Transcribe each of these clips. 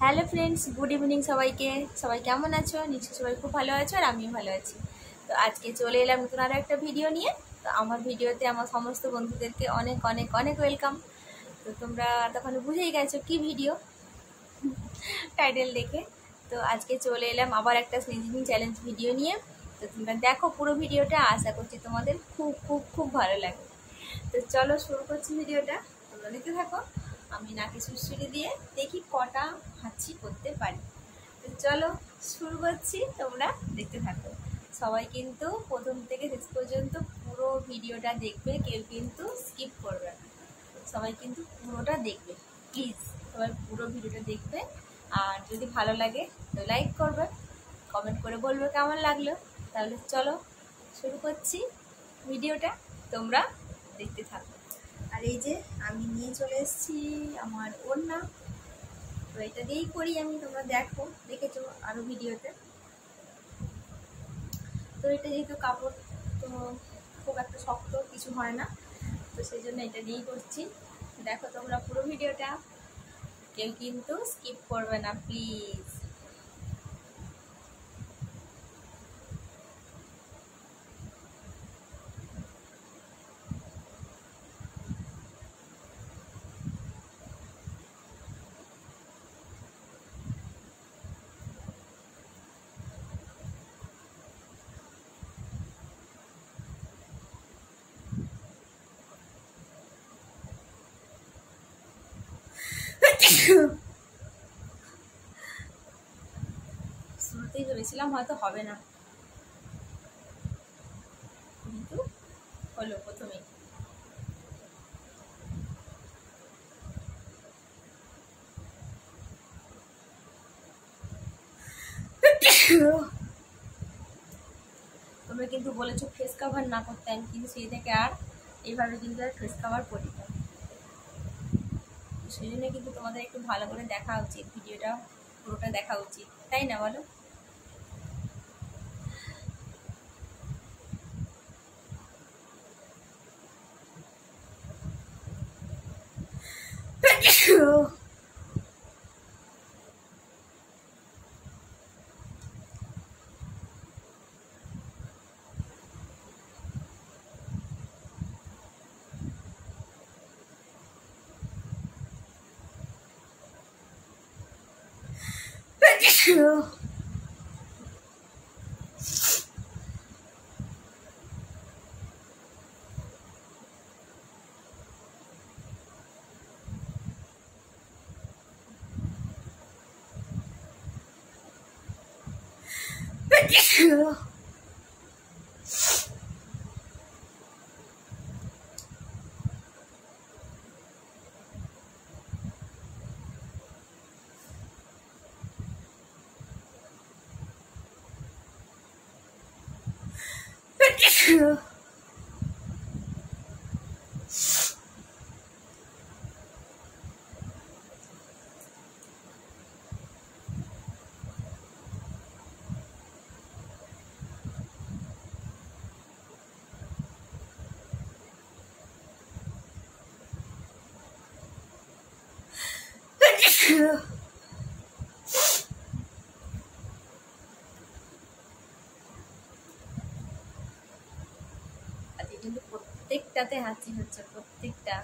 Hello friends, good evening সবাইকে। সবাই কেমন আছো? নিশ্চয়ই সবাই খুব ভালো আছো, আর আমিও ভালো আছি। তো আজকে চলে এলাম নতুন আরও একটা ভিডিও নিয়ে। তো আমার ভিডিওতে আমার সমস্ত বন্ধুদেরকে অনেক অনেক অনেক ওয়েলকাম। তো তোমরা তখন বুঝেই গেছো কি ভিডিও, টাইটেল দেখে। তো আজকে চলে এলাম আবার একটা স্নেজিং চ্যালেঞ্জ ভিডিও নিয়ে। তো তোমরা দেখো পুরো ভিডিওটা, আশা করছি তোমাদের খুব খুব খুব ভালো লাগবে। তো চলো শুরু করছি ভিডিওটা, তোমরা দেখতে থাকো। আমি নাকে সুড়সুড়ি দিয়ে দেখি কটা হাঁচি করতে পারি। তো চলো শুরু করছি, তোমরা দেখতে থাকো। সবাই কিন্তু প্রথম থেকে শেষ পর্যন্ত পুরো ভিডিওটা দেখবে, কেউ কিন্তু স্কিপ করবে না। সবাই কিন্তু পুরোটা দেখবে, প্লিজ সবাই পুরো ভিডিওটা দেখবে। আর যদি ভালো লাগে তো লাইক করবে, কমেন্ট করে বলবে কেমন লাগলো। তাহলে চলো শুরু করছি ভিডিওটা, তোমরা দেখতে থাকো। আর এই যে আমি নিয়ে চলে এসেছি আমার ওড়না, তো এটা দিয়েই করি আমি, তোমরা দেখেছো আরো ভিডিওতে। তো এটা যেহেতু কাপড়, তো খুব একটা শক্ত কিছু হয় না, তো সেই জন্য এটা দিয়েই করছি। দেখো তোমরা পুরো ভিডিওটা, কেউ কিন্তু স্কিপ করবে না প্লিজ। শুরুতেই ভেবেছিলাম হয়তো হবে না, কিন্তু হলো প্রথমেই। তোমরা কিন্তু বলেছো ফেস কাভার না করতে, আমি কিন্তু সেই থেকে আর এইভাবে কিন্তু আর ফেস কাভার করি না। সেই জন্য কিন্তু তোমাদের একটু ভালো করে দেখা উচিত, ভিডিওটা পুরোটা দেখা উচিত, তাই না বলো? আজকে কিন্তু প্রত্যেকটাতে হাঁচি হচ্ছে, প্রত্যেকটা।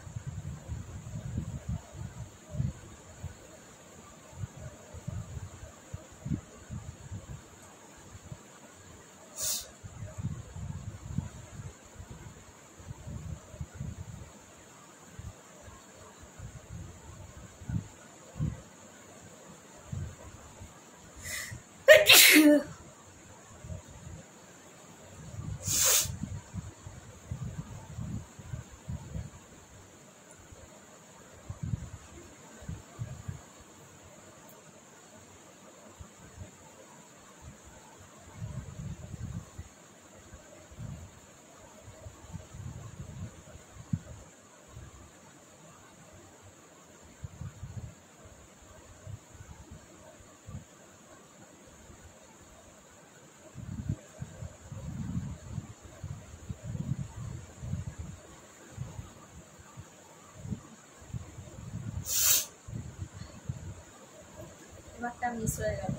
একবারটা মিস হয়ে গেল।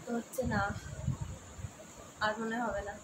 তো হচ্ছে না, আর মনে হবে না।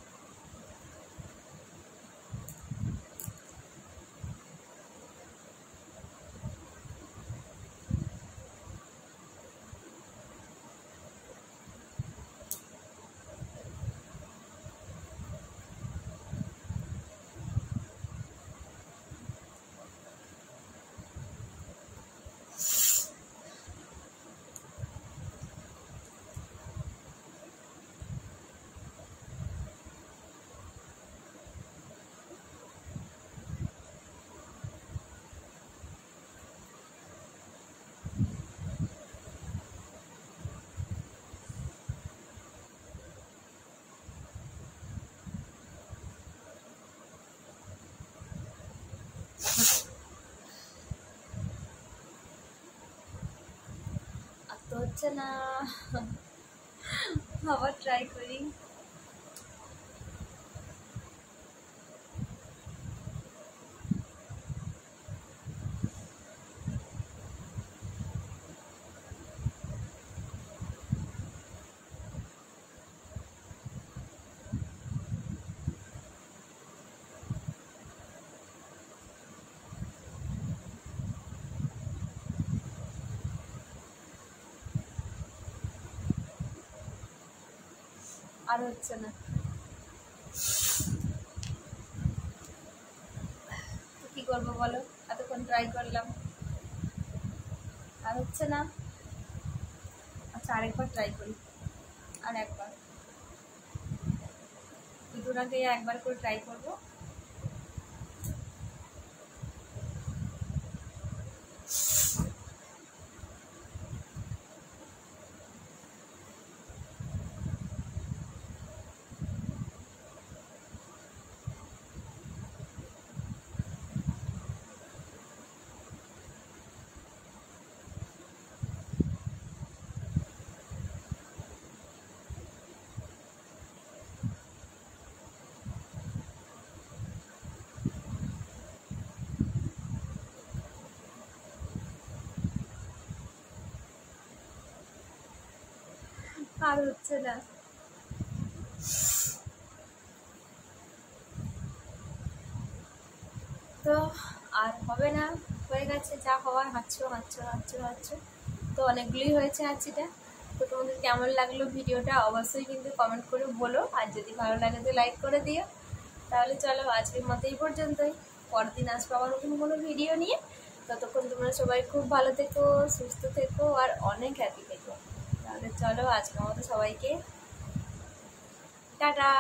আর তো হচ্ছে না, আবার ট্রাই করি। আর হচ্ছে না, কি করবো বলো, এতক্ষণ ট্রাই করলাম, আর হচ্ছে না। আচ্ছা আরেকবার ট্রাই করি, আর একবার, দুটোটাকে একবার করে ট্রাই করবো। আর হচ্ছে না, তো আর হবে না, হয়ে গেছে যা হওয়ার। হাঁচছো হাঁচছো হাঁচছো হাঁচছো, তো অনেকগুলোই হয়েছে হাঁচিটা। তো তোমাদের কেমন লাগলো ভিডিওটা অবশ্যই কিন্তু কমেন্ট করে বলো, আর যদি ভালো লাগে তো লাইক করে দিও। তাহলে চলো আজকের মতো এই পর্যন্তই, পরের দিন আসবো আবার নতুন কোনো ভিডিও নিয়ে। ততক্ষণ তোমরা সবাই খুব ভালো থেকো, সুস্থ থেকো, আর অনেক হ্যাপি থেকো। তাহলে চলো আজকের মতো সবাইকে টাটা।